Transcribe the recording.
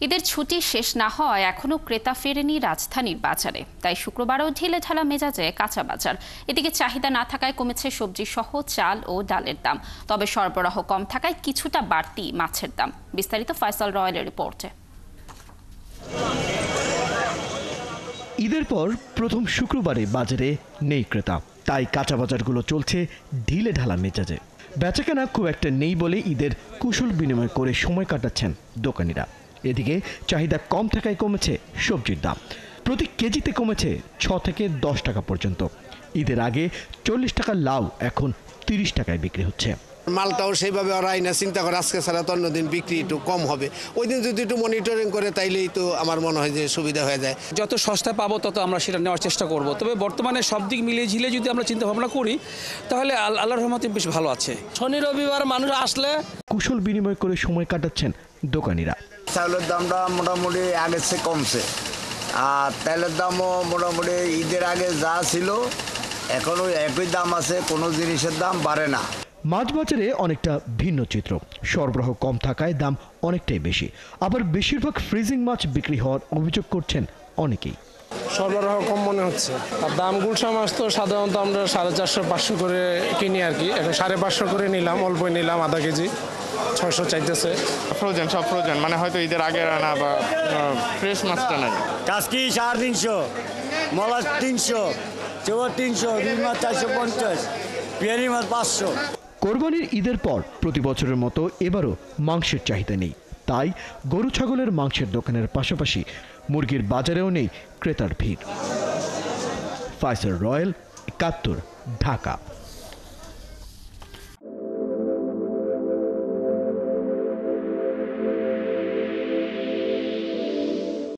ঈদের ছুটি শেষ না হওয়ায় এখনও ক্রেতা ফেরেনি রাজধানীর বাজারে, তাই শুক্রবারও ঢিলেঢালা মেজাজে কাঁচা বাজার। এদিকে চাহিদা না থাকায় কমেছে সবজি সহ চাল ও ডালের দাম, তবে সরবরাহ কম থাকায় কিছুটা বাড়তি মাছের দাম। বিস্তারিত ফয়সাল রয়েলের রিপোর্টে। ঈদের পর প্রথম শুক্রবারে বাজারে নেই ক্রেতা, তাই কাঁচা বাজারগুলো চলছে ঢিলেঢালা মেজাজে। বেচাকেনা খুব একটা নেই বলে ঈদের কুশল বিনিময় করে সময় কাটাচ্ছেন দোকানিরা। এদিকে চাহিদা কম থাকায় কমেছে সবজির দাম, প্রতি কেজিতে কমেছে 6 থেকে 10 টাকা পর্যন্ত। ঈদের আগে 40 টাকার লাউ এখন 30 টাকায় বিক্রি হচ্ছে। মালটাও সেইভাবে ওরা আইনা চিন্তা করে আজকে ছাড়া তো অন্যদিন বিক্রি একটু কম হবে, ওই দিন যদি একটু মনিটরিং করে তাইলেই তো আমার মনে হয় যে সুবিধা হয়ে যায়। যত সস্তা পাবো তত আমরা সেটা নেওয়ার চেষ্টা করব। তবে বর্তমানে সব দিক মিলিয়ে ঝিলে যদি আমরা চিন্তা ভাবনা করি তাহলে আল্লাহর রহমতে বেশ ভালো আছে। শনি রবিবার মানুষ আসলে কুশল বিনিময় করে সময় কাটাচ্ছেন দোকানিরা। চাউলের দামটা মোটামুটি আগের চেয়ে কমছে, আর তেলের দামও মোটামুটি ঈদের আগে যা ছিল এখনও একই দাম আছে, কোনো জিনিসের দাম বাড়ে না। মাছ বাজারে অনেকটা ভিন্ন চিত্র, সরবরাহ কম থাকায় দাম অনেকটাই বেশি, আবার বেশিরভাগ ফ্রিজিং মাছ বিক্রি হওয়ার অভিযোগ করছেন অনেকেই। সরবরাহ কম মনে হচ্ছে, আর দাম গুলশা মাছ তো সাধারণত আমরা 450-500 করে কিনি আর কি, এখন 550 করে নিলাম, অল্পই নিলাম, আধা কেজি 600 চাইতেছে। ফ্রোজেন, সব ফ্রোজেন, মানে হয়তো ঈদের আগে আনা বা ফ্রেশ মাছটা নাই। কাজকি 350, মলাশ 300, চেওয়া 300, রুই মাছ 450, পিয়ারি মাছ 500। কোরবানির ঈদের পর প্রতি বছরের মতো এবারও মাংসের চাহিদা নেই, তাই গরু ছাগলের মাংসের দোকানের পাশাপাশি মুরগির বাজারেও নেই ক্রেতার ভিড়। ফয়সাল রয়েল, 71, ঢাকা।